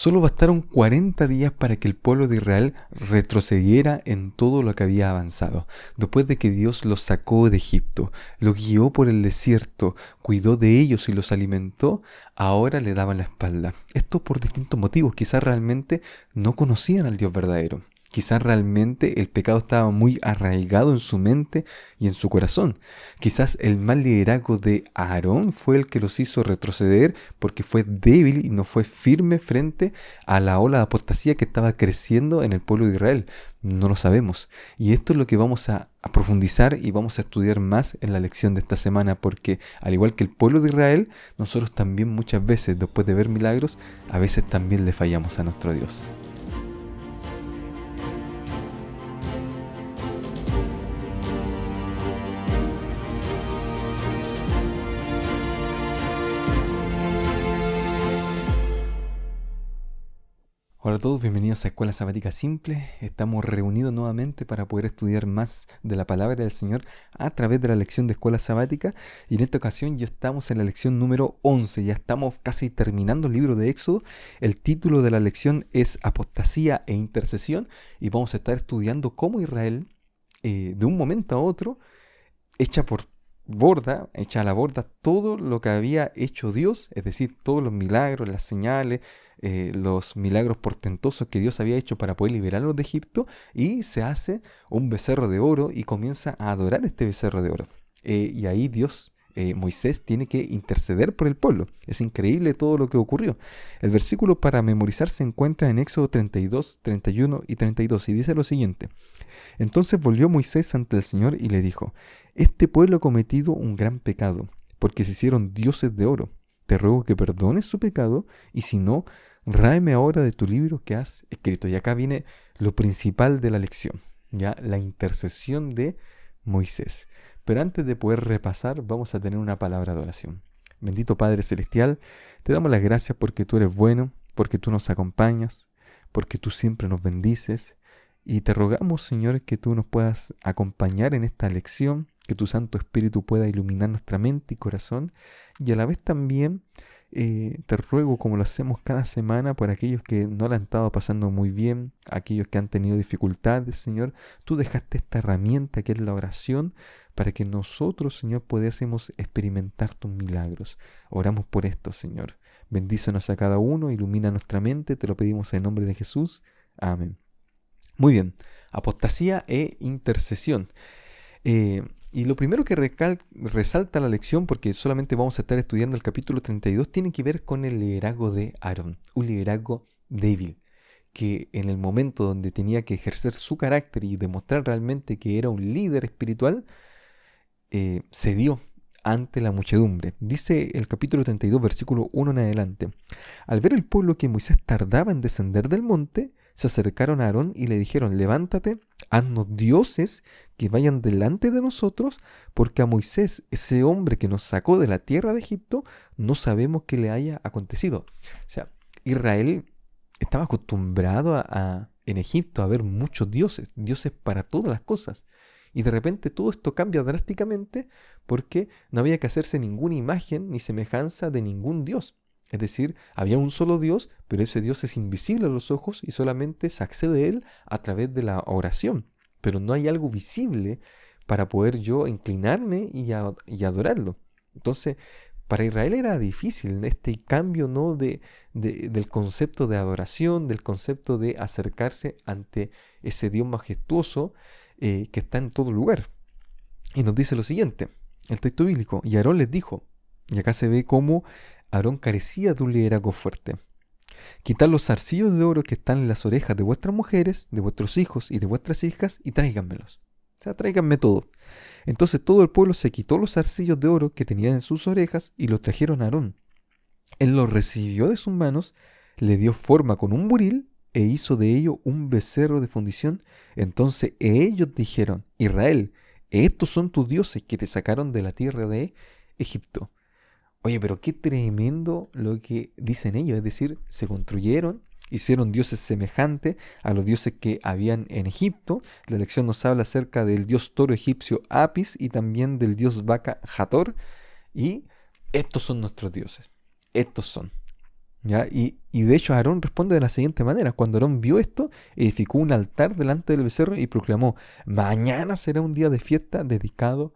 Solo bastaron 40 días para que el pueblo de Israel retrocediera en todo lo que había avanzado. Después de que Dios los sacó de Egipto, los guió por el desierto, cuidó de ellos y los alimentó, ahora le daban la espalda. Esto por distintos motivos. Quizás realmente no conocían al Dios verdadero. Quizás realmente el pecado estaba muy arraigado en su mente y en su corazón. Quizás el mal liderazgo de Aarón fue el que los hizo retroceder porque fue débil y no fue firme frente a la ola de apostasía que estaba creciendo en el pueblo de Israel. No lo sabemos. Y esto es lo que vamos a profundizar y vamos a estudiar más en la lección de esta semana, porque al igual que el pueblo de Israel, nosotros también muchas veces, después de ver milagros, a veces también le fallamos a nuestro Dios. Hola a todos, bienvenidos a Escuela Sabática Simple. Estamos reunidos nuevamente para poder estudiar más de la palabra del Señor a través de la lección de Escuela Sabática. Y en esta ocasión ya estamos en la lección número 11, ya estamos casi terminando el libro de Éxodo. El título de la lección es Apostasía e Intercesión y vamos a estar estudiando cómo Israel, de un momento a otro, echa a la borda todo lo que había hecho Dios, es decir, todos los milagros, las señales, los milagros portentosos que Dios había hecho para poder liberarlos de Egipto, y se hace un becerro de oro y comienza a adorar este becerro de oro. Y ahí Moisés tiene que interceder por el pueblo. Es increíble todo lo que ocurrió. El versículo para memorizar se encuentra en Éxodo 32, 31 y 32 y dice lo siguiente: Entonces volvió Moisés ante el Señor y le dijo: Este pueblo ha cometido un gran pecado, porque se hicieron dioses de oro. Te ruego que perdones su pecado, y si no, ráeme ahora de tu libro que has escrito. Y acá viene lo principal de la lección, ya la intercesión de Moisés. Pero antes de poder repasar, vamos a tener una palabra de oración. Bendito Padre Celestial, te damos las gracias porque tú eres bueno, porque tú nos acompañas, porque tú siempre nos bendices. Y te rogamos, Señor, que tú nos puedas acompañar en esta lección, que tu Santo Espíritu pueda iluminar nuestra mente y corazón, y a la vez también te ruego, como lo hacemos cada semana, por aquellos que no la han estado pasando muy bien, aquellos que han tenido dificultades, Señor, tú dejaste esta herramienta que es la oración, para que nosotros, Señor, pudiésemos experimentar tus milagros. Oramos por esto, Señor. Bendícenos a cada uno, ilumina nuestra mente, te lo pedimos en nombre de Jesús. Amén. Muy bien, apostasía e intercesión. Y lo primero que resalta la lección, porque solamente vamos a estar estudiando el capítulo 32, tiene que ver con el liderazgo de Aarón, un liderazgo débil, que en el momento donde tenía que ejercer su carácter y demostrar realmente que era un líder espiritual, cedió ante la muchedumbre. Dice el capítulo 32, versículo 1 en adelante: Al ver el pueblo que Moisés tardaba en descender del monte, se acercaron a Aarón y le dijeron: Levántate, haznos dioses que vayan delante de nosotros, porque a Moisés, ese hombre que nos sacó de la tierra de Egipto, no sabemos qué le haya acontecido. O sea, Israel estaba acostumbrado en Egipto a ver muchos dioses, dioses para todas las cosas. Y de repente todo esto cambia drásticamente porque no había que hacerse ninguna imagen ni semejanza de ningún dios. Es decir, había un solo Dios, pero ese Dios es invisible a los ojos y solamente se accede a Él a través de la oración. Pero no hay algo visible para poder yo inclinarme y adorarlo. Entonces, para Israel era difícil este cambio, ¿no? Del concepto de adoración, del concepto de acercarse ante ese Dios majestuoso que está en todo lugar. Y nos dice lo siguiente, el texto bíblico: Y Aarón les dijo, y acá se ve cómo Aarón carecía de un liderazgo fuerte: Quitad los zarcillos de oro que están en las orejas de vuestras mujeres, de vuestros hijos y de vuestras hijas, y tráiganmelos. O sea, tráiganme todo. Entonces todo el pueblo se quitó los zarcillos de oro que tenían en sus orejas y los trajeron a Aarón. Él los recibió de sus manos, le dio forma con un buril e hizo de ello un becerro de fundición. Entonces ellos dijeron: Israel, estos son tus dioses que te sacaron de la tierra de Egipto. Oye, pero qué tremendo lo que dicen ellos, es decir, se construyeron, hicieron dioses semejantes a los dioses que habían en Egipto. La lección nos habla acerca del dios toro egipcio Apis y también del dios vaca Hathor, y estos son nuestros dioses, estos son. ¿Ya? Y de hecho Aarón responde de la siguiente manera. Cuando Aarón vio esto, edificó un altar delante del becerro y proclamó: mañana será un día de fiesta dedicado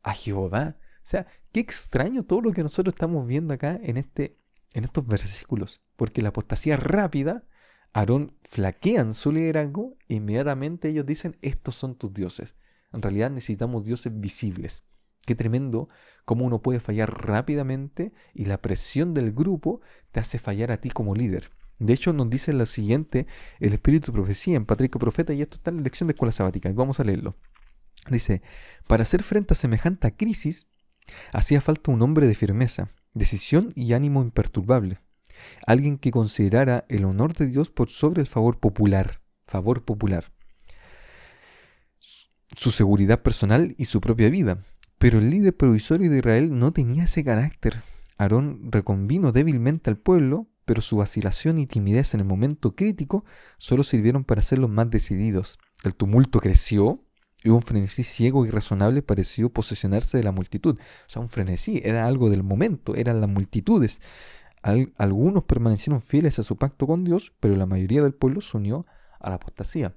a Jehová. O sea, qué extraño todo lo que nosotros estamos viendo acá en estos versículos. Porque la apostasía rápida, Aarón flaquea en su liderazgo e inmediatamente ellos dicen: estos son tus dioses. En realidad necesitamos dioses visibles. Qué tremendo cómo uno puede fallar rápidamente y la presión del grupo te hace fallar a ti como líder. De hecho, nos dice lo siguiente el Espíritu de Profecía en Patriarca Profeta, y esto está en la lección de Escuela Sabática. Vamos a leerlo. Dice: para hacer frente a semejante crisis, hacía falta un hombre de firmeza, decisión y ánimo imperturbable. Alguien que considerara el honor de Dios por sobre el favor popular. Su seguridad personal y su propia vida. Pero el líder provisorio de Israel no tenía ese carácter. Aarón reconvino débilmente al pueblo, pero su vacilación y timidez en el momento crítico solo sirvieron para hacerlos más decididos. El tumulto creció y un frenesí ciego y irrazonable pareció posesionarse de la multitud. O sea, un frenesí, era algo del momento, eran las multitudes. Algunos permanecieron fieles a su pacto con Dios, pero la mayoría del pueblo se unió a la apostasía.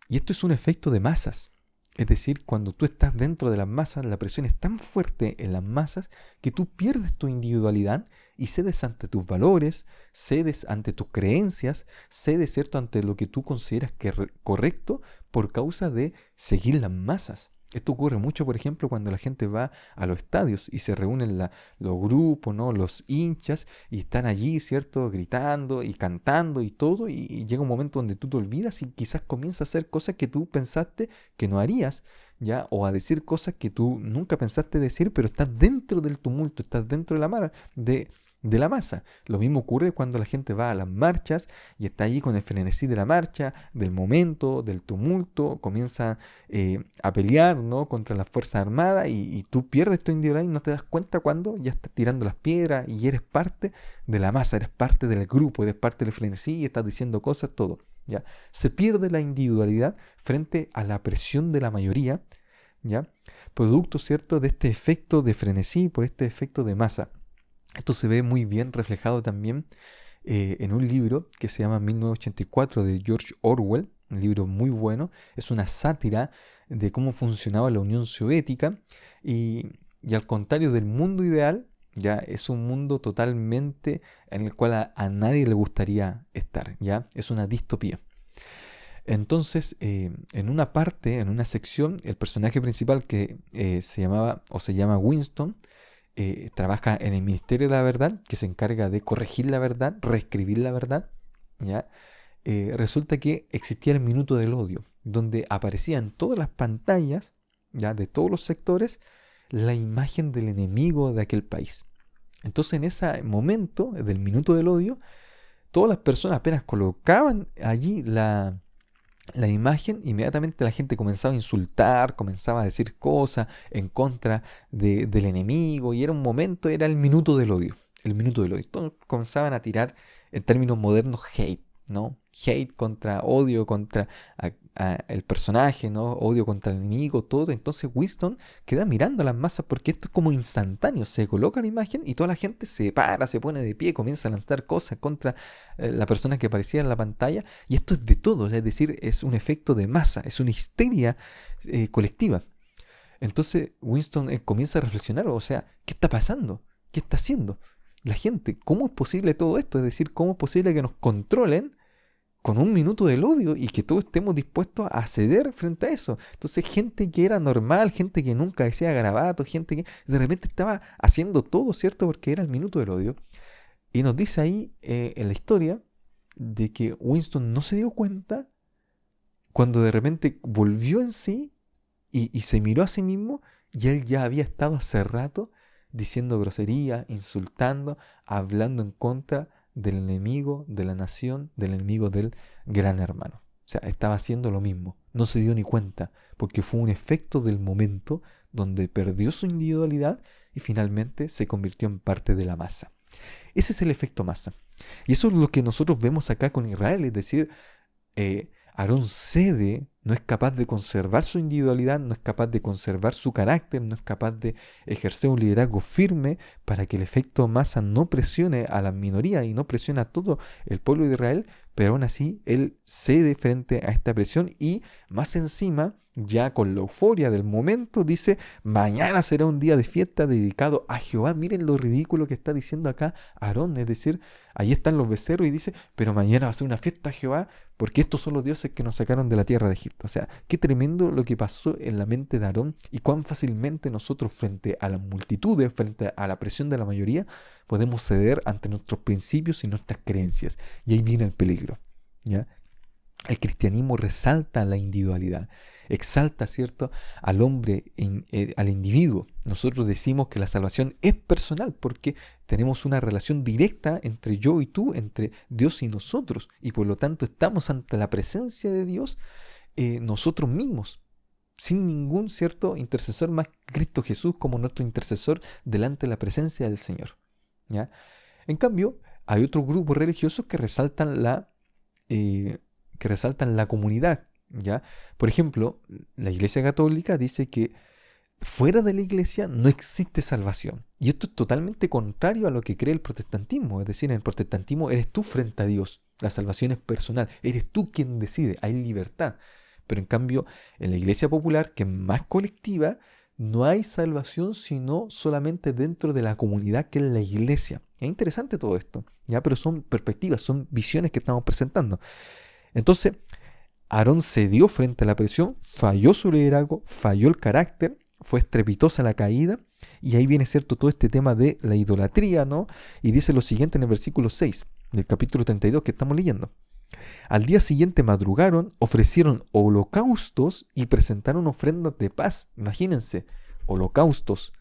Y esto es un efecto de masas. Es decir, cuando tú estás dentro de las masas, la presión es tan fuerte en las masas que tú pierdes tu individualidad y cedes ante tus valores, cedes ante tus creencias, cedes, ¿cierto?, ante lo que tú consideras que es correcto por causa de seguir las masas. Esto ocurre mucho, por ejemplo, cuando la gente va a los estadios y se reúnen los grupos, ¿no?, los hinchas, y están allí, ¿cierto?, gritando y cantando y todo, y llega un momento donde tú te olvidas y quizás comienzas a hacer cosas que tú pensaste que no harías, ¿ya? O a decir cosas que tú nunca pensaste decir, pero estás dentro del tumulto, estás dentro de la masa. Lo mismo ocurre cuando la gente va a las marchas y está allí con el frenesí de la marcha, del momento, del tumulto, comienza a pelear, ¿no?, contra las Fuerzas Armadas, y tú pierdes tu individualidad y no te das cuenta cuando ya estás tirando las piedras y eres parte de la masa, eres parte del grupo, eres parte del frenesí y estás diciendo cosas, todo. ¿Ya? Se pierde la individualidad frente a la presión de la mayoría, ¿ya? Producto, ¿cierto?, de este efecto de frenesí, por este efecto de masa. Esto se ve muy bien reflejado también en un libro que se llama 1984 de George Orwell, un libro muy bueno. Es una sátira de cómo funcionaba la Unión Soviética y al contrario del mundo ideal, ya es un mundo totalmente en el cual a nadie le gustaría estar, ya es una distopía. Entonces, en una parte, en una sección, el personaje principal que se llama Winston, trabaja en el Ministerio de la Verdad, que se encarga de corregir la verdad, reescribir la verdad, ¿ya? Resulta que existía el minuto del odio, donde aparecía en todas las pantallas, ¿ya?, de todos los sectores, la imagen del enemigo de aquel país. Entonces, en ese momento del minuto del odio, todas las personas apenas colocaban allí la imagen, inmediatamente la gente comenzaba a insultar, comenzaba a decir cosas en contra del enemigo, y era un momento, era el minuto del odio, Todos comenzaban a tirar, en términos modernos, hate, ¿no? Hate contra odio, contra el personaje, ¿no? Odio contra el enemigo, todo. Entonces Winston queda mirando a las masas porque esto es como instantáneo. Se coloca la imagen y toda la gente se para, se pone de pie, comienza a lanzar cosas contra la persona que aparecía en la pantalla. Y esto es de todos, es decir, es un efecto de masa, es una histeria colectiva. Entonces Winston comienza a reflexionar, o sea, ¿qué está pasando? ¿Qué está haciendo la gente? ¿Cómo es posible todo esto? Es decir, ¿cómo es posible que nos controlen con un minuto del odio y que todos estemos dispuestos a ceder frente a eso? Entonces, gente que era normal, gente que nunca decía garabatos, gente que de repente estaba haciendo todo, ¿cierto?, porque era el minuto del odio. Y nos dice ahí en la historia de que Winston no se dio cuenta cuando de repente volvió en sí y se miró a sí mismo, y él ya había estado hace rato diciendo grosería, insultando, hablando en contra del enemigo de la nación, del enemigo del gran hermano. O sea, estaba haciendo lo mismo. No se dio ni cuenta, porque fue un efecto del momento donde perdió su individualidad y finalmente se convirtió en parte de la masa. Ese es el efecto masa. Y eso es lo que nosotros vemos acá con Israel, es decir, Aarón cede No es capaz de conservar su individualidad, no es capaz de conservar su carácter, no es capaz de ejercer un liderazgo firme para que el efecto masa no presione a las minorías y no presione a todo el pueblo de Israel, pero aún así él cede frente a esta presión y más encima, ya con la euforia del momento, dice, mañana será un día de fiesta dedicado a Jehová. Miren lo ridículo que está diciendo acá Aarón, es decir, ahí están los becerros y dice, pero mañana va a ser una fiesta a Jehová porque estos son los dioses que nos sacaron de la tierra de Egipto. O sea, qué tremendo lo que pasó en la mente de Aarón y cuán fácilmente nosotros frente a las multitudes, frente a la presión de la mayoría, podemos ceder ante nuestros principios y nuestras creencias. Y ahí viene el peligro, ¿ya? El cristianismo resalta la individualidad, exalta, ¿cierto?, al hombre, al individuo. Nosotros decimos que la salvación es personal porque tenemos una relación directa entre yo y tú, entre Dios y nosotros, y por lo tanto estamos ante la presencia de Dios nosotros mismos, sin ningún cierto intercesor más que Cristo Jesús como nuestro intercesor delante de la presencia del Señor, ¿ya? En cambio, hay otros grupos religiosos que resaltan la comunidad, ¿ya? Por ejemplo, la Iglesia Católica dice que fuera de la Iglesia no existe salvación. Y esto es totalmente contrario a lo que cree el protestantismo. Es decir, en el protestantismo eres tú frente a Dios. La salvación es personal. Eres tú quien decide. Hay libertad. Pero en cambio, en la Iglesia Popular, que es más colectiva, no hay salvación sino solamente dentro de la comunidad que es la Iglesia. Es interesante todo esto, ¿ya? Pero son perspectivas, son visiones que estamos presentando. Entonces, Aarón cedió frente a la presión, falló su liderazgo, falló el carácter, fue estrepitosa la caída, y ahí viene, cierto, todo este tema de la idolatría, ¿no? Y dice lo siguiente en el versículo 6 del capítulo 32 que estamos leyendo. Al día siguiente madrugaron, ofrecieron holocaustos y presentaron ofrendas de paz. Imagínense, holocaustos,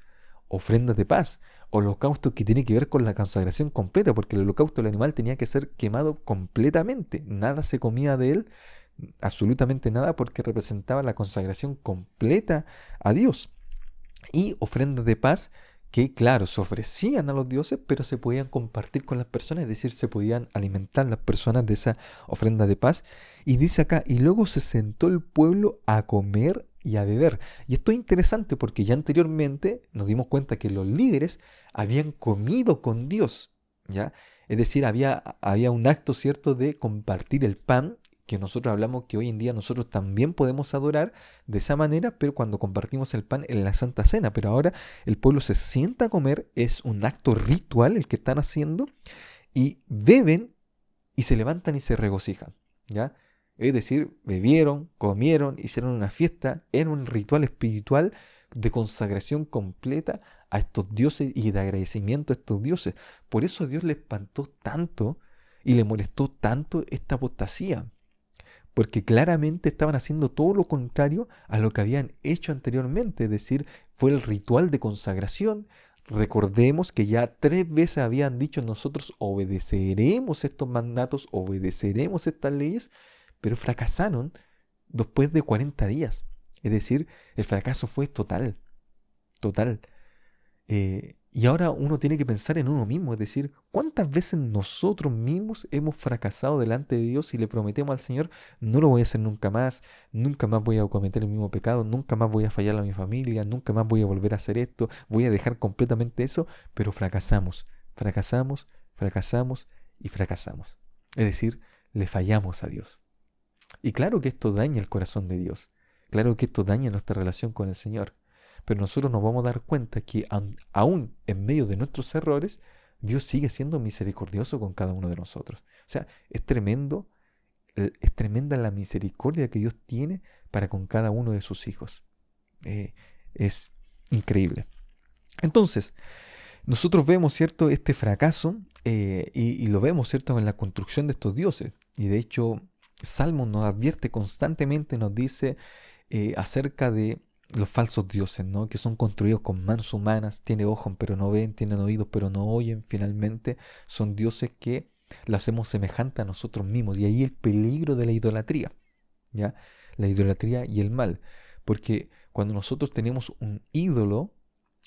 ofrendas de paz. Holocausto que tiene que ver con la consagración completa, porque el holocausto del animal tenía que ser quemado completamente. Nada se comía de él, absolutamente nada, porque representaba la consagración completa a Dios. Y ofrendas de paz que, claro, se ofrecían a los dioses, pero se podían compartir con las personas, es decir, se podían alimentar las personas de esa ofrenda de paz. Y dice acá, y luego se sentó el pueblo a comer y a beber. Y esto es interesante porque ya anteriormente nos dimos cuenta que los líderes habían comido con Dios, ¿ya? Es decir, había un acto, ¿cierto?, de compartir el pan, que nosotros hablamos que hoy en día nosotros también podemos adorar de esa manera, pero cuando compartimos el pan en la Santa Cena. Pero ahora el pueblo se sienta a comer, es un acto ritual el que están haciendo, y beben y se levantan y se regocijan, ¿ya? Es decir, bebieron, comieron, hicieron una fiesta, era un ritual espiritual de consagración completa a estos dioses y de agradecimiento a estos dioses. Por eso Dios le espantó tanto y le molestó tanto esta apostasía, porque claramente estaban haciendo todo lo contrario a lo que habían hecho anteriormente, es decir, fue el ritual de consagración. Recordemos que ya 3 veces habían dicho nosotros obedeceremos estos mandatos, obedeceremos estas leyes, pero fracasaron después de 40 días. Es decir, el fracaso fue total, total. Y ahora uno tiene que pensar en uno mismo, es decir, ¿cuántas veces nosotros mismos hemos fracasado delante de Dios y le prometemos al Señor, no lo voy a hacer nunca más voy a cometer el mismo pecado, nunca más voy a fallar a mi familia, nunca más voy a volver a hacer esto, voy a dejar completamente eso, pero fracasamos, fracasamos, fracasamos y fracasamos. Es decir, le fallamos a Dios. Y claro que esto daña el corazón de Dios, claro que esto daña nuestra relación con el Señor. Pero nosotros nos vamos a dar cuenta que aún en medio de nuestros errores, Dios sigue siendo misericordioso con cada uno de nosotros. O sea, es tremenda la misericordia que Dios tiene para con cada uno de sus hijos. Es increíble. Entonces, nosotros vemos, ¿cierto?, este fracaso y lo vemos, ¿cierto?, en la construcción de estos dioses. Y de hecho, Salmo nos advierte constantemente, nos dice acerca de los falsos dioses, ¿no?, que son construidos con manos humanas, tienen ojos pero no ven, tienen oídos pero no oyen, finalmente son dioses que lo hacemos semejante a nosotros mismos. Y ahí el peligro de la idolatría, ¿ya? La idolatría y el mal, porque cuando nosotros tenemos un ídolo,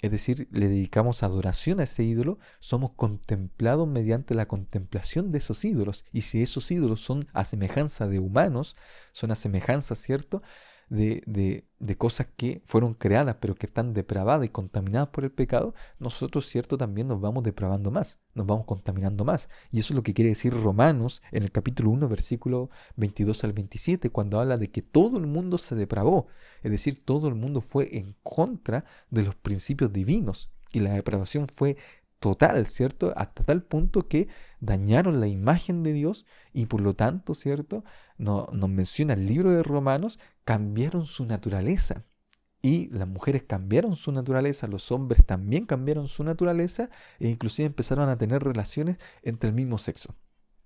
es decir, le dedicamos adoración a ese ídolo, somos contemplados mediante la contemplación de esos ídolos. Y si esos ídolos son a semejanza de humanos, son a semejanza, ¿cierto?, de cosas que fueron creadas pero que están depravadas y contaminadas por el pecado, nosotros, ¿cierto?, también nos vamos depravando más, nos vamos contaminando más. Y eso es lo que quiere decir Romanos en el capítulo 1, versículo 22 al 27, cuando habla de que todo el mundo se depravó, es decir, todo el mundo fue en contra de los principios divinos y la depravación fue total, ¿cierto? Hasta tal punto que dañaron la imagen de Dios y por lo tanto, ¿cierto? Nos menciona el libro de Romanos, cambiaron su naturaleza. Y las mujeres cambiaron su naturaleza, los hombres también cambiaron su naturaleza e inclusive empezaron a tener relaciones entre el mismo sexo.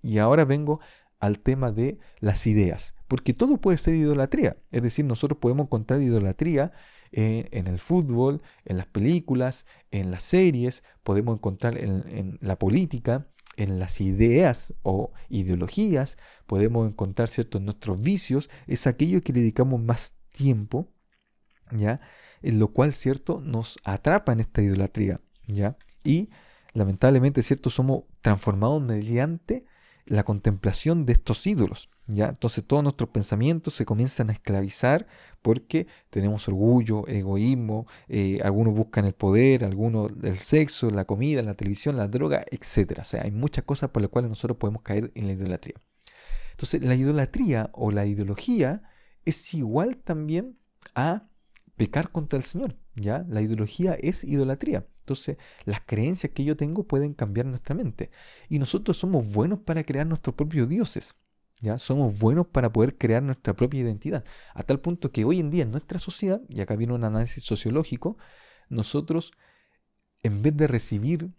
Y ahora vengo al tema de las ideas, porque todo puede ser idolatría. Es decir, nosotros podemos encontrar idolatría en el fútbol, en las películas, en las series, podemos encontrar en la política, en las ideas o ideologías, podemos encontrar, ¿cierto?, en nuestros vicios, es aquello que le dedicamos más tiempo, ¿ya? En lo cual, ¿cierto?, nos atrapa en esta idolatría, ¿ya? Y lamentablemente, ¿cierto?, somos transformados mediante la contemplación de estos ídolos, ¿ya? Entonces todos nuestros pensamientos se comienzan a esclavizar porque tenemos orgullo, egoísmo, algunos buscan el poder, algunos el sexo, la comida, la televisión, la droga, etc. O sea, hay muchas cosas por las cuales nosotros podemos caer en la idolatría. Entonces la idolatría o la ideología es igual también a pecar contra el Señor, ¿ya? La ideología es idolatría. Entonces, las creencias que yo tengo pueden cambiar nuestra mente. Y nosotros somos buenos para crear nuestros propios dioses, ¿ya? Somos buenos para poder crear nuestra propia identidad. A tal punto que hoy en día en nuestra sociedad, y acá viene un análisis sociológico, nosotros, en vez de recibir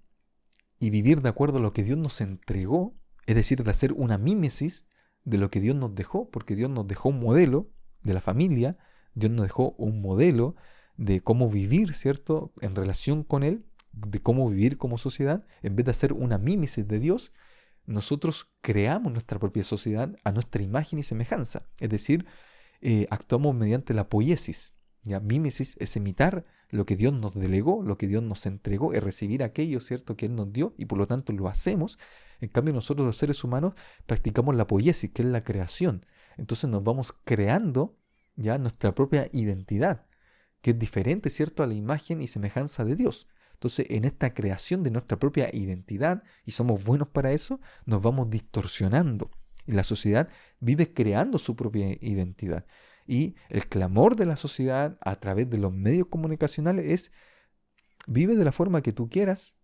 y vivir de acuerdo a lo que Dios nos entregó, es decir, de hacer una mímesis de lo que Dios nos dejó, porque Dios nos dejó un modelo de la familia, Dios nos dejó un modelo de cómo vivir, ¿cierto?, en relación con Él, de cómo vivir como sociedad. En vez de hacer una mímesis de Dios, nosotros creamos nuestra propia sociedad a nuestra imagen y semejanza. Es decir, actuamos mediante la poiesis. ¿Ya? Mímesis es imitar lo que Dios nos delegó, lo que Dios nos entregó, es recibir aquello, ¿cierto?, que Él nos dio y por lo tanto lo hacemos. En cambio, nosotros los seres humanos practicamos la poiesis, que es la creación. Entonces nos vamos creando ya nuestra propia identidad, que es diferente, ¿cierto?, a la imagen y semejanza de Dios. Entonces, en esta creación de nuestra propia identidad, y somos buenos para eso, nos vamos distorsionando. Y la sociedad vive creando su propia identidad. Y el clamor de la sociedad a través de los medios comunicacionales es: vive de la forma que tú quieras,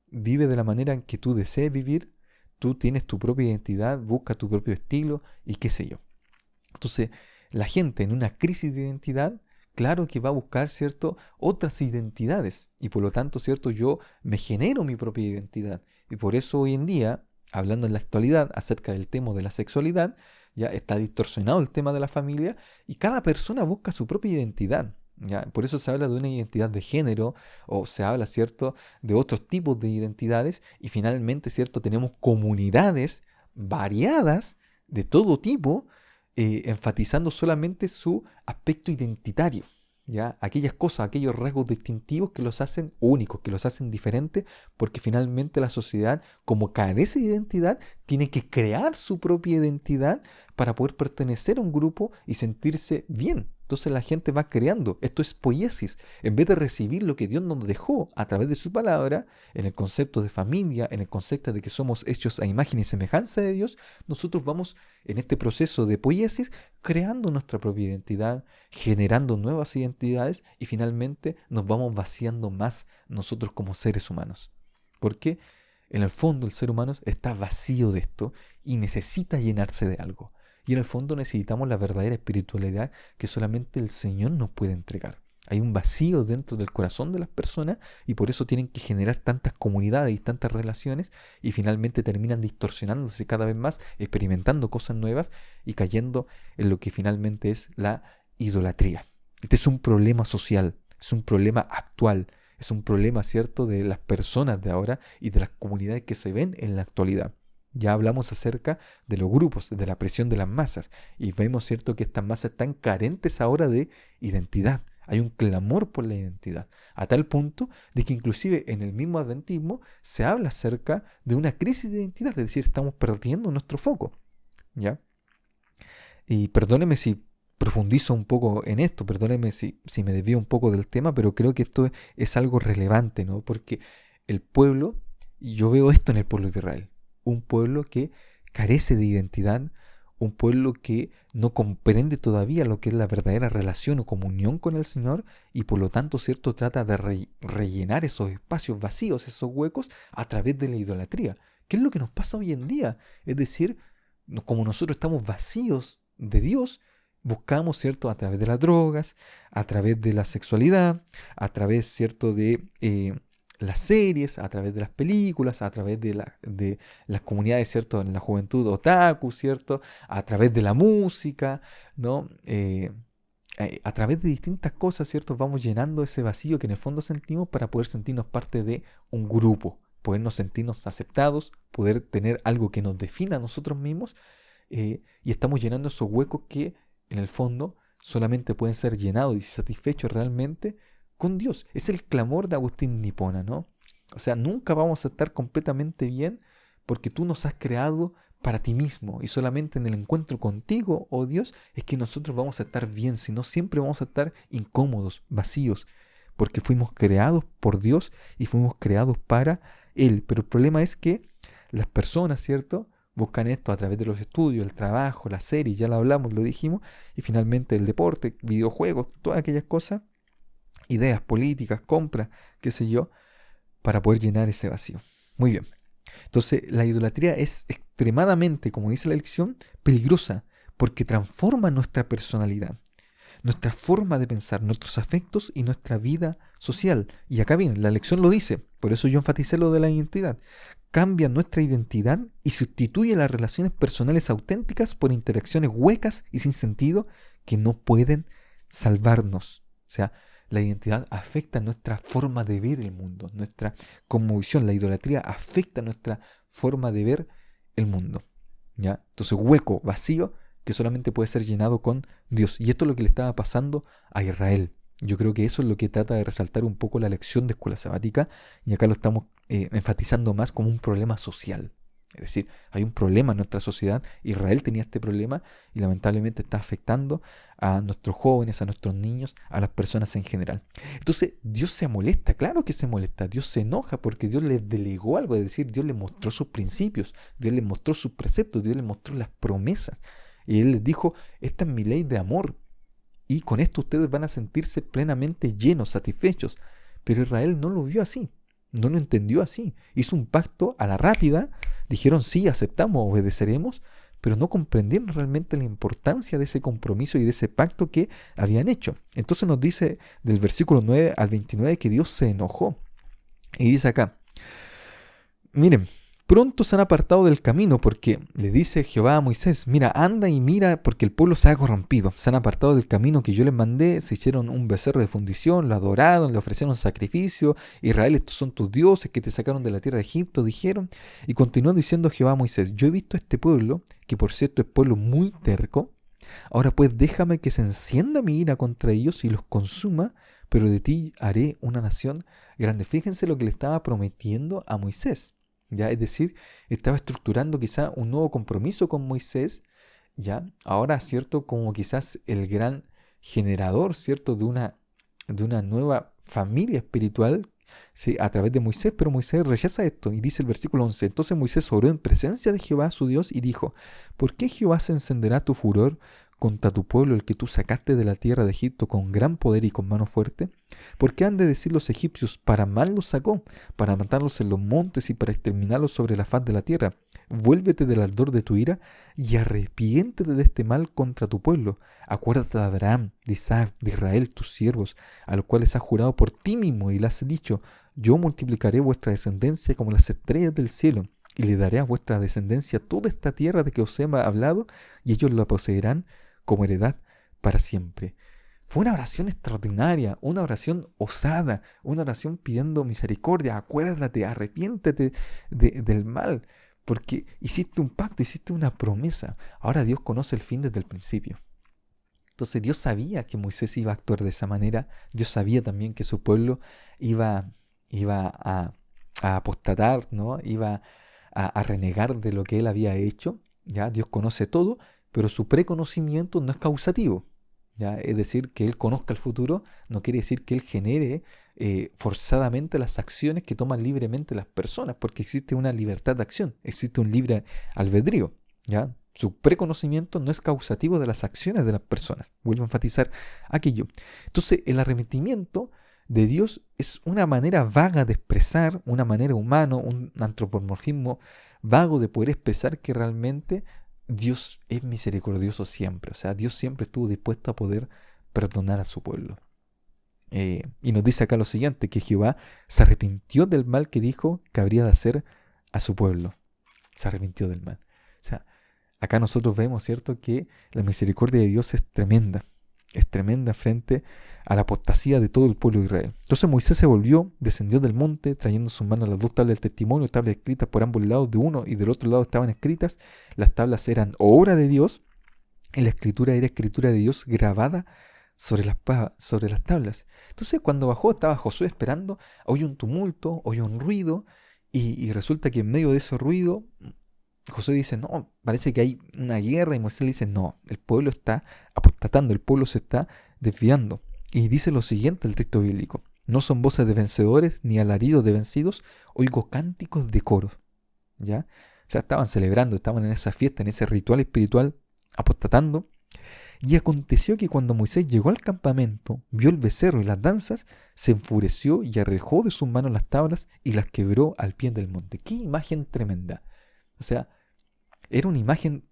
vive de la manera en que tú desees vivir, tú tienes tu propia identidad, busca tu propio estilo y qué sé yo. Entonces, la gente en una crisis de identidad, claro que va a buscar, ¿cierto?, otras identidades. Y por lo tanto, ¿cierto?, yo me genero mi propia identidad. Y por eso hoy en día, hablando en la actualidad acerca del tema de la sexualidad, ya está distorsionado el tema de la familia y cada persona busca su propia identidad. ¿Ya? Por eso se habla de una identidad de género o se habla, ¿cierto?, de otros tipos de identidades y finalmente, ¿cierto?, tenemos comunidades variadas de todo tipo, enfatizando solamente su aspecto identitario, ¿ya? Aquellas cosas, aquellos rasgos distintivos que los hacen únicos, que los hacen diferentes, porque finalmente la sociedad, como carece de identidad, tiene que crear su propia identidad para poder pertenecer a un grupo y sentirse bien. Entonces la gente va creando. Esto es poiesis. En vez de recibir lo que Dios nos dejó a través de su palabra, en el concepto de familia, en el concepto de que somos hechos a imagen y semejanza de Dios, nosotros vamos en este proceso de poiesis creando nuestra propia identidad, generando nuevas identidades y finalmente nos vamos vaciando más nosotros como seres humanos. Porque en el fondo el ser humano está vacío de esto y necesita llenarse de algo. Y en el fondo necesitamos la verdadera espiritualidad que solamente el Señor nos puede entregar. Hay un vacío dentro del corazón de las personas y por eso tienen que generar tantas comunidades y tantas relaciones y finalmente terminan distorsionándose cada vez más, experimentando cosas nuevas y cayendo en lo que finalmente es la idolatría. Este es un problema social, es un problema actual, es un problema, ¿cierto?, de las personas de ahora y de las comunidades que se ven en la actualidad. Ya hablamos acerca de los grupos, de la presión de las masas y vemos, ¿cierto?, que estas masas están carentes ahora de identidad. Hay un clamor por la identidad, a tal punto de que inclusive en el mismo adventismo se habla acerca de una crisis de identidad, es decir, estamos perdiendo nuestro foco, ¿ya? Y perdóneme si profundizo un poco en esto, perdóneme si me desvío un poco del tema, pero creo que esto es algo relevante, ¿no? Porque el pueblo, y yo veo esto en el pueblo de Israel, un pueblo que carece de identidad, un pueblo que no comprende todavía lo que es la verdadera relación o comunión con el Señor y por lo tanto, ¿cierto?, trata de rellenar esos espacios vacíos, esos huecos a través de la idolatría. ¿Qué es lo que nos pasa hoy en día? Es decir, como nosotros estamos vacíos de Dios, buscamos, ¿cierto?, a través de las drogas, a través de la sexualidad, a través, ¿cierto?, de las series, a través de las películas, a través de las comunidades, ¿cierto?, en la juventud otaku, ¿cierto?, a través de la música, ¿no? A través de distintas cosas, ¿cierto?, vamos llenando ese vacío que en el fondo sentimos para poder sentirnos parte de un grupo, podernos sentirnos aceptados, poder tener algo que nos defina a nosotros mismos, y estamos llenando esos huecos que en el fondo solamente pueden ser llenados y satisfechos realmente con Dios. Es el clamor de Agustín de Hipona, ¿no? O sea, nunca vamos a estar completamente bien porque tú nos has creado para ti mismo y solamente en el encuentro contigo, oh Dios, es que nosotros vamos a estar bien, si no siempre vamos a estar incómodos, vacíos, porque fuimos creados por Dios y fuimos creados para Él. Pero el problema es que las personas, ¿cierto?, buscan esto a través de los estudios, el trabajo, la serie, ya lo hablamos, lo dijimos, y finalmente el deporte, videojuegos, todas aquellas cosas, ideas políticas, compras, qué sé yo, para poder llenar ese vacío. Muy bien. Entonces, la idolatría es extremadamente, como dice la lección, peligrosa, porque transforma nuestra personalidad, nuestra forma de pensar, nuestros afectos y nuestra vida social. Y acá viene, la lección lo dice, por eso yo enfaticé lo de la identidad. Cambia nuestra identidad y sustituye las relaciones personales auténticas por interacciones huecas y sin sentido que no pueden salvarnos. O sea, la identidad afecta nuestra forma de ver el mundo, nuestra cosmovisión. La idolatría afecta nuestra forma de ver el mundo, ¿ya? Entonces, hueco, vacío, que solamente puede ser llenado con Dios. Y esto es lo que le estaba pasando a Israel. Yo creo que eso es lo que trata de resaltar un poco la lección de escuela sabática, y acá lo estamos enfatizando más como un problema social. Es decir, hay un problema en nuestra sociedad. Israel tenía este problema y lamentablemente está afectando a nuestros jóvenes, a nuestros niños, a las personas en general. Entonces, Dios se molesta, claro que se molesta. Dios se enoja porque Dios les delegó algo, es decir, Dios les mostró sus principios, Dios les mostró sus preceptos, Dios les mostró las promesas. Y Él les dijo, esta es mi ley de amor. Y con esto ustedes van a sentirse plenamente llenos, satisfechos. Pero Israel no lo vio así, no lo entendió así. Hizo un pacto a la rápida, dijeron sí, aceptamos, obedeceremos, pero no comprendieron realmente la importancia de ese compromiso y de ese pacto que habían hecho. Entonces nos dice del versículo 9 al 29 que Dios se enojó. Y dice acá, miren, pronto se han apartado del camino porque le dice Jehová a Moisés, mira, anda y mira porque el pueblo se ha corrompido. Se han apartado del camino que yo les mandé, se hicieron un becerro de fundición, lo adoraron, le ofrecieron sacrificio. Israel, estos son tus dioses que te sacaron de la tierra de Egipto, dijeron. Y continuó diciendo Jehová a Moisés, yo he visto a este pueblo, que por cierto es pueblo muy terco. Ahora pues déjame que se encienda mi ira contra ellos y los consuma, pero de ti haré una nación grande. Fíjense lo que le estaba prometiendo a Moisés. ¿Ya? Es decir, estaba estructurando quizá un nuevo compromiso con Moisés, ¿ya? Ahora, ¿cierto? Como quizás el gran generador, ¿cierto? De una nueva familia espiritual, ¿sí? A través de Moisés, pero Moisés rechaza esto y dice el versículo 11, entonces Moisés oró en presencia de Jehová su Dios y dijo, ¿por qué Jehová se encenderá tu furor contra tu pueblo, el que tú sacaste de la tierra de Egipto con gran poder y con mano fuerte? ¿Por qué han de decir los egipcios, para mal los sacó, para matarlos en los montes y para exterminarlos sobre la faz de la tierra? Vuélvete del ardor de tu ira y arrepiéntete de este mal contra tu pueblo. Acuérdate de Abraham, de Isaac, de Israel, tus siervos, a los cuales has jurado por ti mismo y les has dicho, yo multiplicaré vuestra descendencia como las estrellas del cielo, y le daré a vuestra descendencia toda esta tierra de que os he hablado, y ellos la poseerán como heredad para siempre. Fue una oración extraordinaria, una oración osada, una oración pidiendo misericordia. Acuérdate, arrepiéntete del mal, porque hiciste un pacto, hiciste una promesa. Ahora Dios conoce el fin desde el principio. Entonces Dios sabía que Moisés iba a actuar de esa manera. Dios sabía también que su pueblo iba a apostatar, ¿no? Iba a renegar de lo que él había hecho. ¿Ya? Dios conoce todo, pero su preconocimiento no es causativo. ¿Ya? Es decir, que él conozca el futuro no quiere decir que él genere forzadamente las acciones que toman libremente las personas, porque existe una libertad de acción, existe un libre albedrío. ¿Ya? Su preconocimiento no es causativo de las acciones de las personas. Vuelvo a enfatizar aquello. Entonces, el arrepentimiento de Dios es una manera vaga de expresar, una manera humana, un antropomorfismo vago de poder expresar que realmente Dios es misericordioso siempre. O sea, Dios siempre estuvo dispuesto a poder perdonar a su pueblo. Y nos dice acá lo siguiente, que Jehová se arrepintió del mal que dijo que habría de hacer a su pueblo. Se arrepintió del mal. O sea, acá nosotros vemos, ¿cierto?, que la misericordia de Dios es tremenda. Es tremenda frente a la apostasía de todo el pueblo de Israel. Entonces Moisés se volvió, descendió del monte, trayendo en sus manos las dos tablas del testimonio, tablas escritas por ambos lados, de uno y del otro lado estaban escritas. Las tablas eran obra de Dios, y la escritura era escritura de Dios grabada sobre las tablas. Entonces cuando bajó estaba Josué esperando, oye un tumulto, oye un ruido, y resulta que en medio de ese ruido Josué dice, no, parece que hay una guerra, y Moisés le dice, no, el pueblo está apostatando, el pueblo se está desviando. Y dice lo siguiente el texto bíblico, no son voces de vencedores ni alaridos de vencidos, oigo cánticos de coros. ¿Ya? O sea, estaban celebrando, estaban en esa fiesta, en ese ritual espiritual, apostatando. Y aconteció que cuando Moisés llegó al campamento, vio el becerro y las danzas, se enfureció y arrojó de sus manos las tablas y las quebró al pie del monte. ¡Qué imagen tremenda! O sea, era una imagen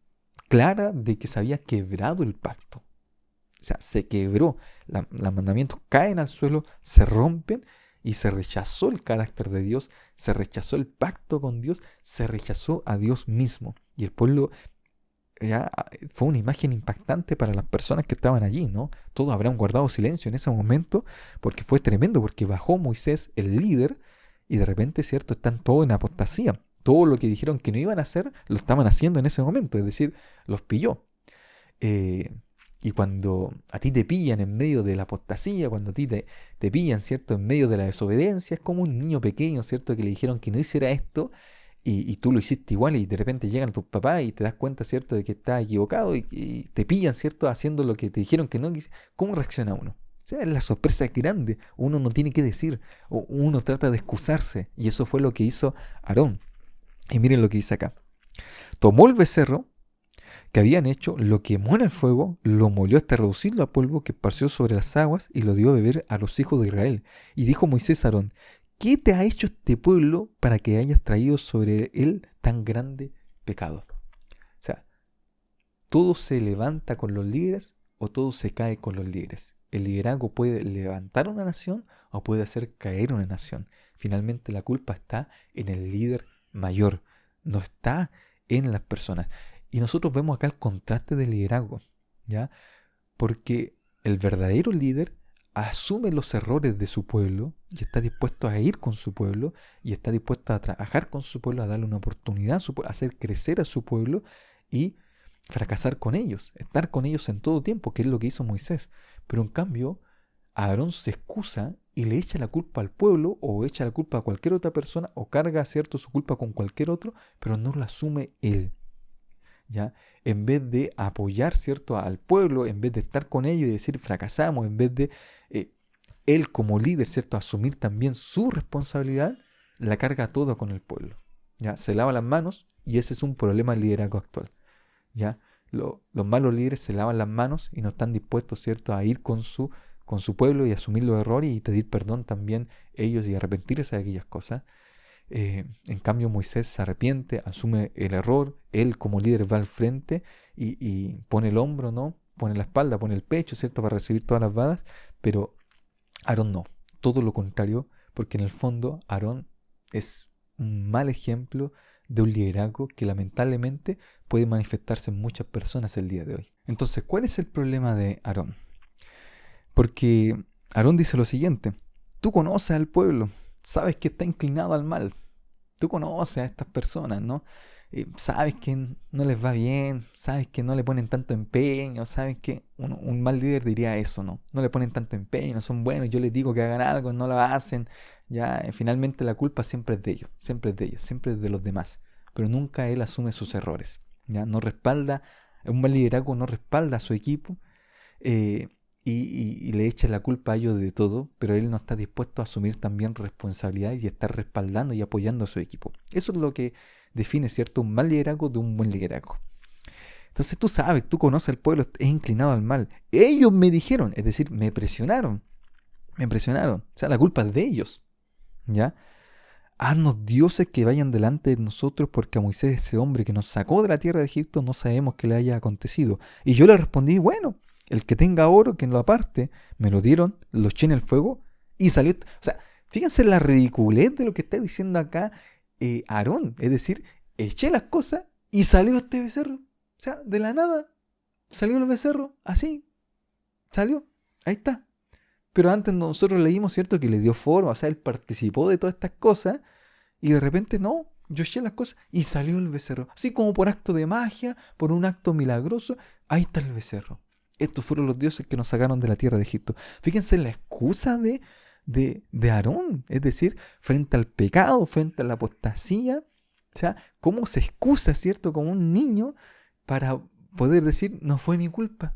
clara de que se había quebrado el pacto. O sea, se quebró. Los mandamientos caen al suelo, se rompen y se rechazó el carácter de Dios, se rechazó el pacto con Dios, se rechazó a Dios mismo. Y el pueblo ya fue una imagen impactante para las personas que estaban allí, ¿no? Todos habrán guardado silencio en ese momento porque fue tremendo, porque bajó Moisés, el líder, y de repente, ¿cierto?, están todos en apostasía. Todo lo que dijeron que no iban a hacer, lo estaban haciendo en ese momento, es decir, los pilló. Y cuando a ti te pillan en medio de la apostasía, cuando a ti te pillan, ¿cierto?, en medio de la desobediencia, es como un niño pequeño, ¿cierto?, que le dijeron que no hiciera esto y tú lo hiciste igual y de repente llegan tus papás y te das cuenta, ¿cierto?, de que estás equivocado y te pillan, ¿cierto?, haciendo lo que te dijeron que no. ¿Cómo reacciona uno? O sea, la sorpresa es grande, uno no tiene que decir, o uno trata de excusarse, y eso fue lo que hizo Aarón. Y miren lo que dice acá. Tomó el becerro que habían hecho, lo quemó en el fuego, lo molió hasta reducirlo a polvo que esparció sobre las aguas y lo dio a beber a los hijos de Israel. Y dijo Moisés a Aarón, ¿qué te ha hecho este pueblo para que hayas traído sobre él tan grande pecado? O sea, todo se levanta con los líderes o todo se cae con los líderes. El liderazgo puede levantar una nación o puede hacer caer una nación. Finalmente la culpa está en el líder mayor, no está en las personas. Y nosotros vemos acá el contraste del liderazgo, ¿ya? Porque el verdadero líder asume los errores de su pueblo y está dispuesto a ir con su pueblo y está dispuesto a trabajar con su pueblo, a darle una oportunidad a su pueblo, a hacer crecer a su pueblo y fracasar con ellos, estar con ellos en todo tiempo, que es lo que hizo Moisés. Pero en cambio, Aarón se excusa y le echa la culpa al pueblo o echa la culpa a cualquier otra persona o carga, ¿cierto?, su culpa con cualquier otro, pero no la asume él. ¿Ya? En vez de apoyar, ¿cierto?, al pueblo, en vez de estar con ellos y decir fracasamos, en vez de él como líder, ¿cierto?, asumir también su responsabilidad, la carga toda con el pueblo. ¿Ya? Se lava las manos y ese es un problema del liderazgo actual. ¿Ya? Los malos líderes se lavan las manos y no están dispuestos, ¿cierto?, a ir con su pueblo y asumir los errores y pedir perdón también ellos y arrepentirse de aquellas cosas. En cambio Moisés se arrepiente, asume el error, él como líder va al frente y pone el hombro, ¿no? Pone la espalda, pone el pecho, ¿cierto?, para recibir todas las vadas, pero Aarón no, todo lo contrario, porque en el fondo Aarón es un mal ejemplo de un liderazgo que lamentablemente puede manifestarse en muchas personas el día de hoy. Entonces, ¿cuál es el problema de Aarón? Porque Aarón dice lo siguiente, tú conoces al pueblo, sabes que está inclinado al mal, tú conoces a estas personas, ¿no? sabes que no les va bien, sabes que no le ponen tanto empeño, sabes que un mal líder diría eso, ¿no? No le ponen tanto empeño, no son buenos, yo les digo que hagan algo, no lo hacen, ya, finalmente la culpa siempre es de ellos, siempre es de ellos, siempre es de los demás, pero nunca él asume sus errores, ya, no respalda, un mal liderazgo no respalda a su equipo, eh, y le echa la culpa a ellos de todo, pero él no está dispuesto a asumir también responsabilidades y estar respaldando y apoyando a su equipo. Eso es lo que define, ¿cierto?, un mal liderazgo de un buen liderazgo. Entonces tú sabes, tú conoces al pueblo, es inclinado al mal. Ellos me dijeron, es decir, me presionaron. O sea, la culpa es de ellos, ¿ya? Haznos dioses que vayan delante de nosotros, porque a Moisés, ese hombre que nos sacó de la tierra de Egipto, no sabemos qué le haya acontecido. Y yo le respondí, bueno, el que tenga oro, que lo aparte. Me lo dieron, lo eché en el fuego y salió. O sea, fíjense la ridiculez de lo que está diciendo acá Aarón. Es decir, eché las cosas y salió este becerro. O sea, de la nada salió el becerro, así, salió, ahí está. Pero antes nosotros leímos, ¿cierto?, que le dio forma, o sea, él participó de todas estas cosas y de repente no, yo eché las cosas y salió el becerro. Así como por acto de magia, por un acto milagroso, ahí está el becerro. Estos fueron los dioses que nos sacaron de la tierra de Egipto. Fíjense la excusa de Aarón, es decir, frente al pecado, frente a la apostasía, o sea, cómo se excusa, ¿cierto?, como un niño para poder decir, no fue mi culpa,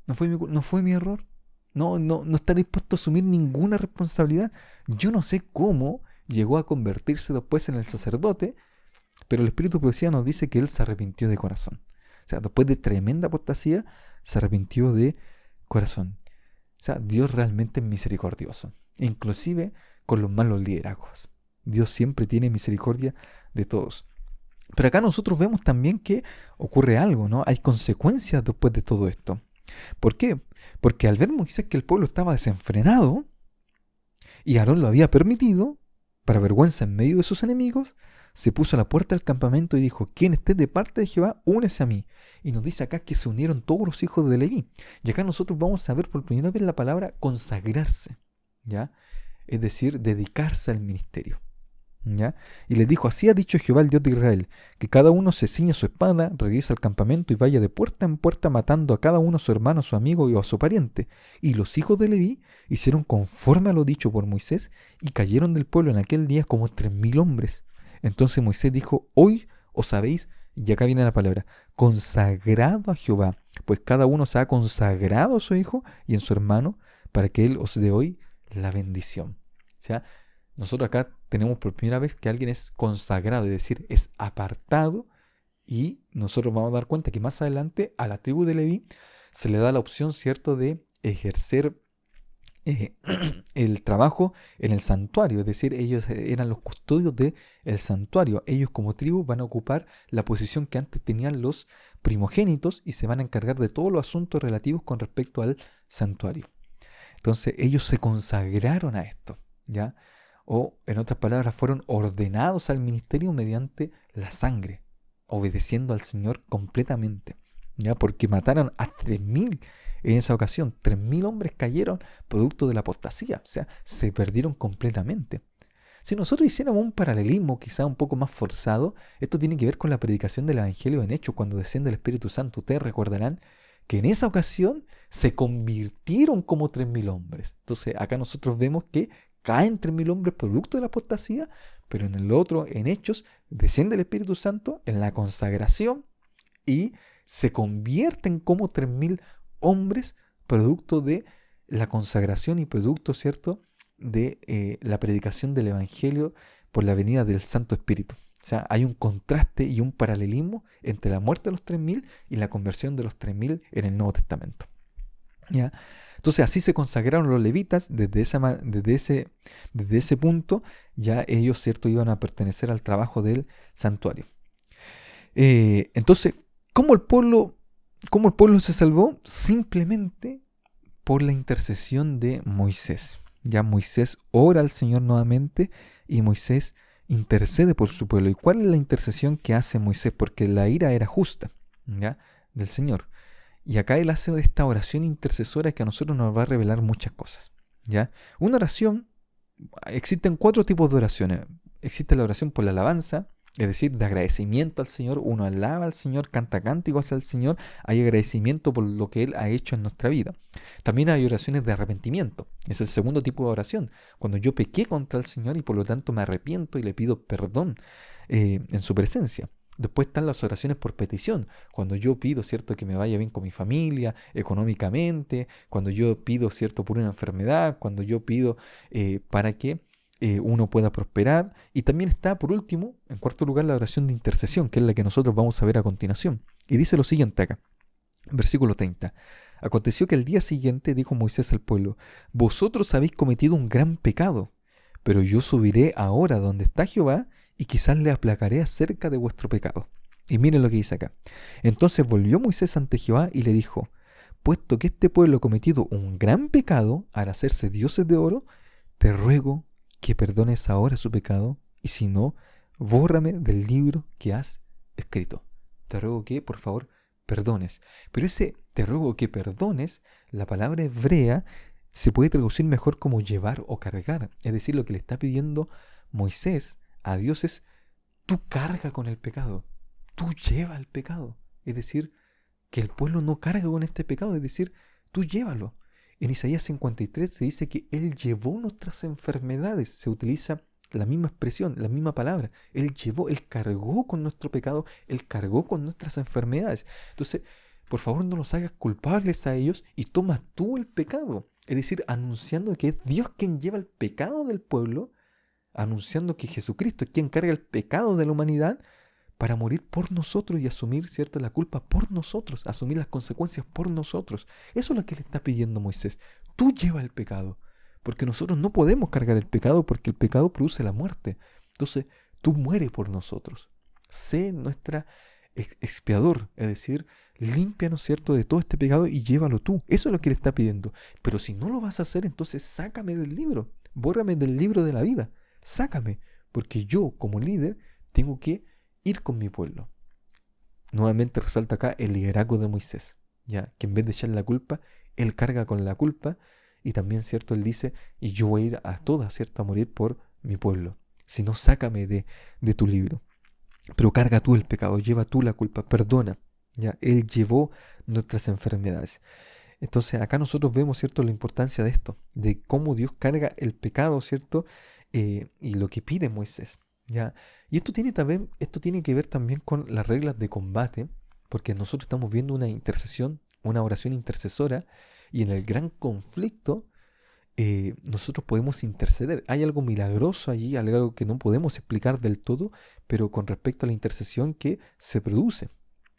no fue mi error. No está dispuesto a asumir ninguna responsabilidad. Yo no sé cómo llegó a convertirse después en el sacerdote, pero el Espíritu de Profecía nos dice que él se arrepintió de corazón. O sea, después de tremenda apostasía, se arrepintió de corazón. O sea, Dios realmente es misericordioso, inclusive con los malos liderazgos. Dios siempre tiene misericordia de todos. Pero acá nosotros vemos también que ocurre algo, ¿no? Hay consecuencias después de todo esto. ¿Por qué? Porque al ver Moisés que el pueblo estaba desenfrenado y Aarón lo había permitido, para vergüenza en medio de sus enemigos, se puso a la puerta del campamento y dijo, quien esté de parte de Jehová, únese a mí. Y nos dice acá que se unieron todos los hijos de Leví. Y acá nosotros vamos a ver por primera vez la palabra consagrarse, ¿ya? Es decir, dedicarse al ministerio, ¿ya? Y les dijo, así ha dicho Jehová el Dios de Israel, que cada uno se ciña su espada, regrese al campamento y vaya de puerta en puerta matando a cada uno a su hermano, a su amigo y a su pariente. Y los hijos de Leví hicieron conforme a lo dicho por Moisés y cayeron del pueblo en aquel día como 3,000 hombres. Entonces Moisés dijo, hoy os habéis, y acá viene la palabra, consagrado a Jehová, pues cada uno se ha consagrado a su hijo y en su hermano, para que él os dé hoy la bendición. O sea, nosotros acá tenemos por primera vez que alguien es consagrado, es decir, es apartado, y nosotros vamos a dar cuenta que más adelante a la tribu de Leví se le da la opción, ¿cierto?, de ejercer el trabajo en el santuario, es decir, ellos eran los custodios del santuario. Ellos como tribu van a ocupar la posición que antes tenían los primogénitos y se van a encargar de todos los asuntos relativos con respecto al santuario. Entonces ellos se consagraron a esto, ¿ya? O en otras palabras, fueron ordenados al ministerio mediante la sangre, obedeciendo al Señor completamente, ¿ya? Porque mataron a 3,000 en esa ocasión. 3,000 hombres cayeron producto de la apostasía, o sea, se perdieron completamente. Si nosotros hiciéramos un paralelismo quizá un poco más forzado, esto tiene que ver con la predicación del Evangelio en Hechos cuando desciende el Espíritu Santo. Ustedes recordarán que en esa ocasión se convirtieron como 3,000 hombres. Entonces acá nosotros vemos que caen 3,000 hombres producto de la apostasía, pero en el otro, en Hechos, desciende el Espíritu Santo en la consagración y se convierten como 3,000 hombres producto de la consagración y producto, ¿cierto?, de la predicación del Evangelio por la venida del Santo Espíritu. O sea, hay un contraste y un paralelismo entre la muerte de los 3,000 y la conversión de los 3,000 en el Nuevo Testamento, ¿ya? Entonces así se consagraron los levitas desde ese punto, ya ellos, ¿cierto?, iban a pertenecer al trabajo del santuario. Entonces, ¿cómo el pueblo se salvó? Simplemente por la intercesión de Moisés. Ya Moisés ora al Señor nuevamente y Moisés intercede por su pueblo. ¿Y cuál es la intercesión que hace Moisés? Porque la ira era justa, ¿ya?, del Señor. Y acá él hace esta oración intercesora que a nosotros nos va a revelar muchas cosas, ¿ya? Una oración, existen 4 tipos de oraciones. Existe la oración por la alabanza, Es decir, de agradecimiento al Señor, uno alaba al Señor, canta cánticos hacia el Señor, hay agradecimiento por lo que Él ha hecho en nuestra vida. También hay oraciones de arrepentimiento, es el segundo tipo de oración, cuando yo pequé contra el Señor y por lo tanto me arrepiento y le pido perdón en su presencia. Después están las oraciones por petición, cuando yo pido, ¿cierto?, que me vaya bien con mi familia, económicamente, cuando yo pido, ¿cierto?, por una enfermedad, cuando yo pido para que uno pueda prosperar. Y también está, por último, en cuarto lugar, la oración de intercesión, que es la que nosotros vamos a ver a continuación. Y dice lo siguiente acá, versículo 30. Aconteció que el día siguiente dijo Moisés al pueblo: vosotros habéis cometido un gran pecado, pero yo subiré ahora donde está Jehová y quizás le aplacaré acerca de vuestro pecado. Y miren lo que dice acá. Entonces volvió Moisés ante Jehová y le dijo: puesto que este pueblo ha cometido un gran pecado al hacerse dioses de oro, te ruego que perdones ahora su pecado, y si no, bórrame del libro que has escrito. Te ruego que, por favor, perdones. Pero ese te ruego que perdones, la palabra hebrea se puede traducir mejor como llevar o cargar. Es decir, lo que le está pidiendo Moisés a Dios es: tú carga con el pecado, tú lleva el pecado. Es decir, que el pueblo no carga con este pecado, es decir, tú llévalo. En Isaías 53 se dice que Él llevó nuestras enfermedades. Se utiliza la misma expresión, la misma palabra. Él llevó, Él cargó con nuestro pecado, Él cargó con nuestras enfermedades. Entonces, por favor, no nos hagas culpables a ellos y toma tú el pecado. Es decir, anunciando que es Dios quien lleva el pecado del pueblo, anunciando que Jesucristo es quien carga el pecado de la humanidad para morir por nosotros y asumir, ¿cierto?, la culpa por nosotros, asumir las consecuencias por nosotros. Eso es lo que le está pidiendo Moisés. Tú lleva el pecado, porque nosotros no podemos cargar el pecado, porque el pecado produce la muerte. Entonces, tú mueres por nosotros. Sé nuestra expiador, es decir, límpianos, ¿cierto?, de todo este pecado y llévalo tú. Eso es lo que le está pidiendo. Pero si no lo vas a hacer, entonces sácame del libro, bórrame del libro de la vida, sácame, porque yo como líder tengo que ir con mi pueblo. Nuevamente resalta acá el liderazgo de Moisés, ya que en vez de echar la culpa, él carga con la culpa y también, ¿cierto?, él dice: y yo voy a ir a todas, ¿cierto?, a morir por mi pueblo. Si no, sácame de tu libro. Pero carga tú el pecado, lleva tú la culpa, perdona. Ya, él llevó nuestras enfermedades. Entonces acá nosotros vemos, ¿cierto?, la importancia de esto, de cómo Dios carga el pecado, ¿cierto?, y lo que pide Moisés. ¿Ya? Y esto tiene que ver también con las reglas de combate, porque nosotros estamos viendo una intercesión, una oración intercesora, y en el gran conflicto nosotros podemos interceder. Hay algo milagroso allí, algo que no podemos explicar del todo, pero con respecto a la intercesión que se produce,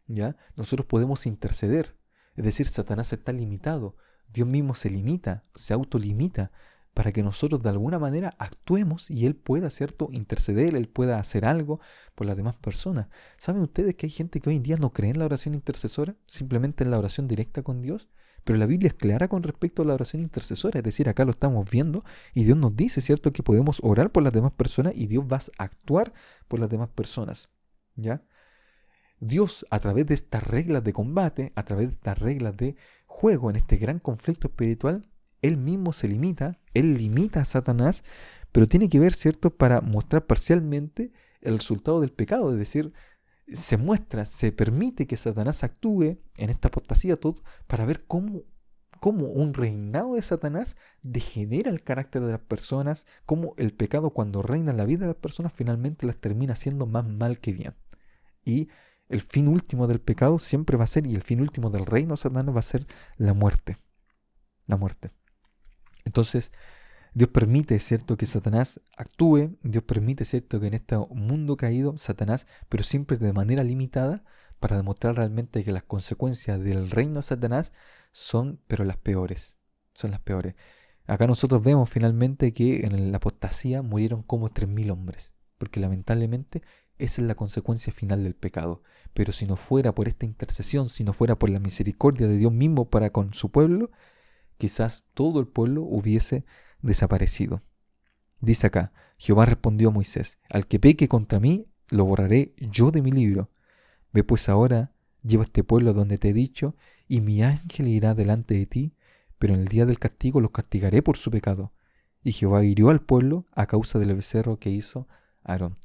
¿ya? Nosotros podemos interceder, es decir, Satanás está limitado, Dios mismo se limita, se autolimita, para que nosotros de alguna manera actuemos y Él pueda, ¿cierto?, interceder, Él pueda hacer algo por las demás personas. ¿Saben ustedes que hay gente que hoy en día no cree en la oración intercesora, simplemente en la oración directa con Dios? Pero la Biblia es clara con respecto a la oración intercesora, es decir, acá lo estamos viendo y Dios nos dice, ¿cierto?, que podemos orar por las demás personas y Dios va a actuar por las demás personas, ¿ya? Dios, a través de estas reglas de combate, a través de estas reglas de juego en este gran conflicto espiritual, Él mismo se limita, Él limita a Satanás, pero tiene que ver, ¿cierto?, para mostrar parcialmente el resultado del pecado, es decir, se muestra, se permite que Satanás actúe en esta apostasía todo para ver cómo un reinado de Satanás degenera el carácter de las personas, cómo el pecado cuando reina en la vida de las personas finalmente las termina haciendo más mal que bien. Y el fin último del pecado siempre va a ser, y el fin último del reino de Satanás va a ser la muerte. La muerte. Entonces, Dios permite, ¿cierto?, que Satanás actúe, Dios permite, ¿cierto?, que en este mundo caído Satanás, pero siempre de manera limitada, para demostrar realmente que las consecuencias del reino de Satanás son, pero las peores, son las peores. Acá nosotros vemos finalmente que en la apostasía murieron como 3.000 hombres, porque lamentablemente esa es la consecuencia final del pecado. Pero si no fuera por esta intercesión, si no fuera por la misericordia de Dios mismo para con su pueblo, quizás todo el pueblo hubiese desaparecido. Dice acá: Jehová respondió a Moisés: al que peque contra mí, lo borraré yo de mi libro. Ve pues ahora, lleva este pueblo a donde te he dicho, y mi ángel irá delante de ti, pero en el día del castigo los castigaré por su pecado. Y Jehová hirió al pueblo a causa del becerro que hizo Aarón.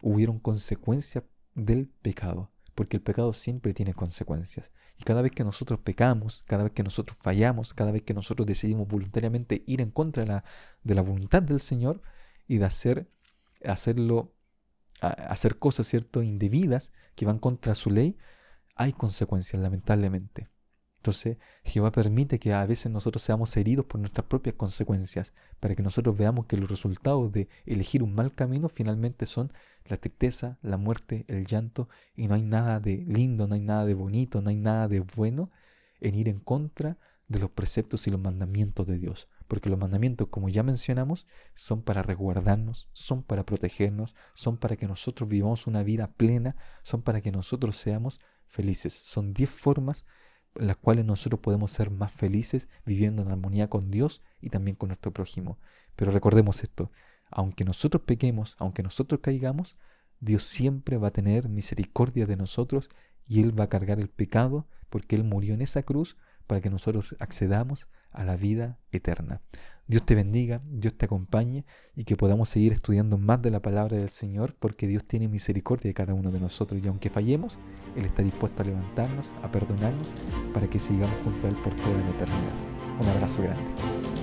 hubieron consecuencias del pecado, porque el pecado siempre tiene consecuencias. Y cada vez que nosotros pecamos, cada vez que nosotros fallamos, cada vez que nosotros decidimos voluntariamente ir en contra de la voluntad del Señor y de hacer cosas, ¿cierto?, indebidas que van contra su ley, hay consecuencias, lamentablemente. Entonces, Jehová permite que a veces nosotros seamos heridos por nuestras propias consecuencias, para que nosotros veamos que los resultados de elegir un mal camino finalmente son la tristeza, la muerte, el llanto, y no hay nada de lindo, no hay nada de bonito, no hay nada de bueno en ir en contra de los preceptos y los mandamientos de Dios. Porque los mandamientos, como ya mencionamos, son para resguardarnos, son para protegernos, son para que nosotros vivamos una vida plena, son para que nosotros seamos felices. Son 10 formas en las cuales nosotros podemos ser más felices viviendo en armonía con Dios y también con nuestro prójimo. Pero recordemos esto, aunque nosotros pequemos, aunque nosotros caigamos, Dios siempre va a tener misericordia de nosotros y Él va a cargar el pecado porque Él murió en esa cruz para que nosotros accedamos a la vida eterna. Dios te bendiga, Dios te acompañe y que podamos seguir estudiando más de la palabra del Señor porque Dios tiene misericordia de cada uno de nosotros y aunque fallemos, Él está dispuesto a levantarnos, a perdonarnos para que sigamos junto a Él por toda la eternidad. Un abrazo grande.